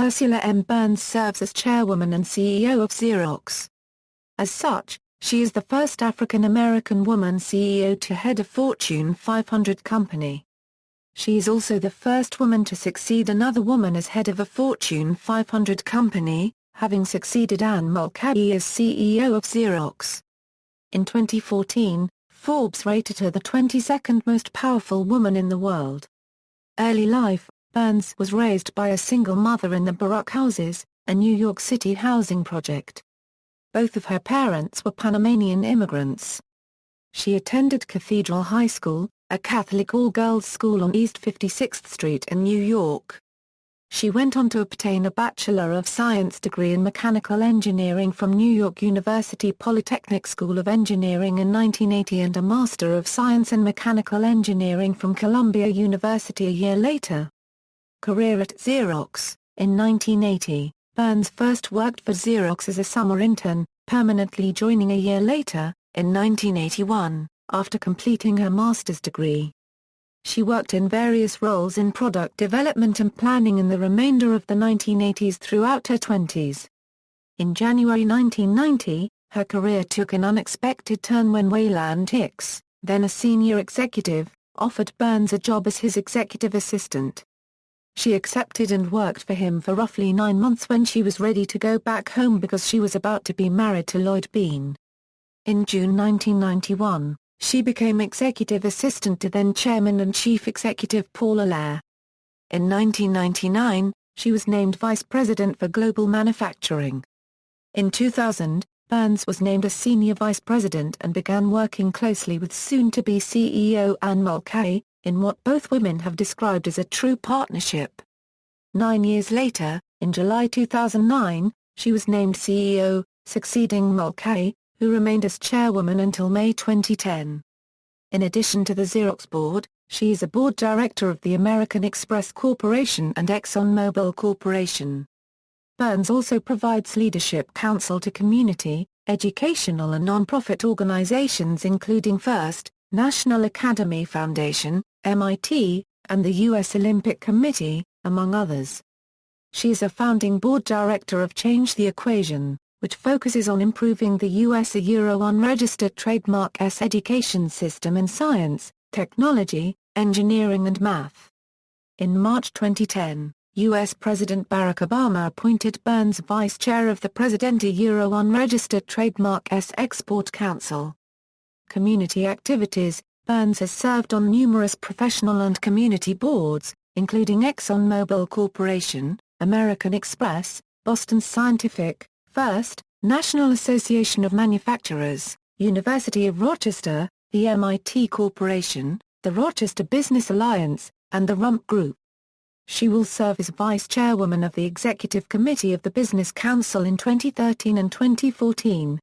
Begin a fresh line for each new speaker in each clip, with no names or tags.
Ursula M. Burns serves as Chairwoman and CEO of Xerox. As such, she is the first African-American woman CEO to head a Fortune 500 company. She is also the first woman to succeed another woman as head of a Fortune 500 company, having succeeded Anne Mulcahy as CEO of Xerox. In 2014, Forbes rated her the 22nd most powerful woman in the world. Early life: Burns was raised by a single mother in the Baruch Houses, a New York City housing project. Both of her parents were Panamanian immigrants. She attended Cathedral High School, a Catholic all-girls school on East 56th Street in New York. She went on to obtain a Bachelor of Science degree in Mechanical Engineering from New York University Polytechnic School of Engineering in 1980 and a Master of Science in Mechanical Engineering from Columbia University a year later. Career at Xerox: in 1980, Burns first worked for Xerox as a summer intern, permanently joining a year later, in 1981, after completing her master's degree. She worked in various roles in product development and planning in the remainder of the 1980s throughout her 20s. In January 1990, her career took an unexpected turn when Wayland Hicks, then a senior executive, offered Burns a job as his executive assistant. She accepted and worked for him for roughly 9 months when she was ready to go back home because she was about to be married to Lloyd Bean. In June 1991, she became executive assistant to then-chairman and chief executive Paul Allaire. In 1999, she was named vice president for global manufacturing. In 2000, Burns was named a senior vice president and began working closely with soon-to-be CEO Anne Mulcahy, in what both women have described as a true partnership. 9 years later, in July 2009, she was named CEO, succeeding Mulcahy, who remained as chairwoman until May 2010. In addition to the Xerox board, she is a board director of the American Express Corporation and ExxonMobil Corporation. Burns also provides leadership counsel to community, educational and nonprofit organizations including First, National Academy Foundation, MIT, and the U.S. Olympic Committee, among others. She is a founding board director of Change the Equation, which focuses on improving the U.S. unregistered trademark education system in science, technology, engineering and math. In March 2010, U.S. President Barack Obama appointed Burns vice chair of the Presidente Unregistered Trademark Export Council. Community activities: Burns has served on numerous professional and community boards, including ExxonMobil Corporation, American Express, Boston Scientific, First, National Association of Manufacturers, University of Rochester, the MIT Corporation, the Rochester Business Alliance, and the Rump Group. She will serve as vice chairwoman of the Executive Committee of the Business Council in 2013 and 2014.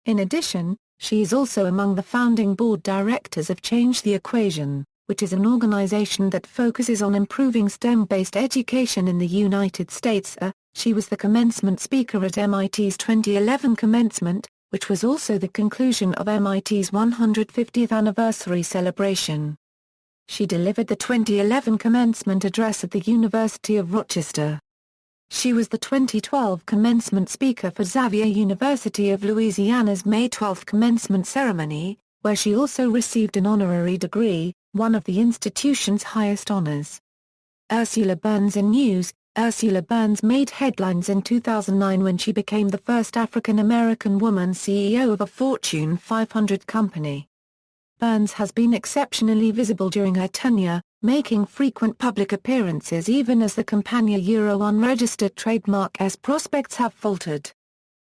In addition, she is also among the founding board directors of Change the Equation, which is an organization that focuses on improving STEM-based education in the United States. She was the commencement speaker at MIT's 2011 commencement, which was also the conclusion of MIT's 150th anniversary celebration. She delivered the 2011 commencement address at the University of Rochester. She was the 2012 commencement speaker for Xavier University of Louisiana's May 12 commencement ceremony, where she also received an honorary degree, one of the institution's highest honors. Ursula Burns in news: Ursula Burns made headlines in 2009 when she became the first African-American woman CEO of a Fortune 500 company. Burns has been exceptionally visible during her tenure, making frequent public appearances even as the Campania unregistered trademark's prospects have faltered.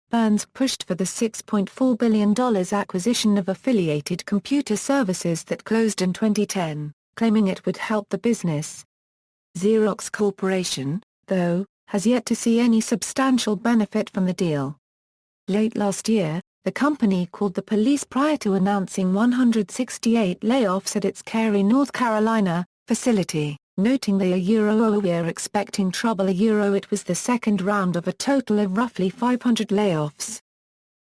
Burns pushed for the $6.4 billion acquisition of Affiliated Computer Services that closed in 2010, claiming it would help the business. Xerox Corporation, though, has yet to see any substantial benefit from the deal. Late last year, the company called the police prior to announcing 168 layoffs at its Cary, North Carolina, facility, noting we're expecting trouble. It was the second round of a total of roughly 500 layoffs.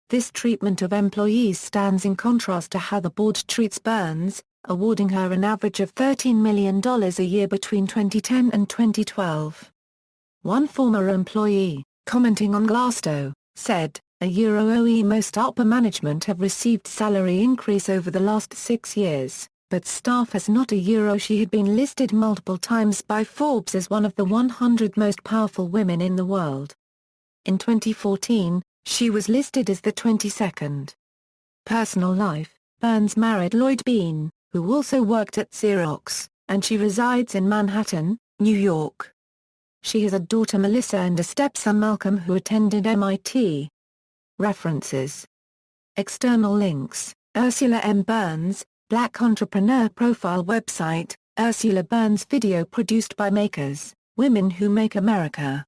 This treatment of employees stands in contrast to how the board treats Burns, awarding her an average of $13 million a year between 2010 and 2012. One former employee, commenting on Glassdoor, said, "OE most upper management have received salary increase over the last 6 years, but staff has not a She had been listed multiple times by Forbes as one of the 100 most powerful women in the world. In 2014, she was listed as the 22nd. Personal life: Burns married Lloyd Bean, who also worked at Xerox, and she resides in Manhattan, New York. She has a daughter Melissa and a stepson Malcolm who attended MIT. References. External links: Ursula M. Burns, Black Entrepreneur Profile website, Ursula Burns video produced by Makers, Women Who Make America.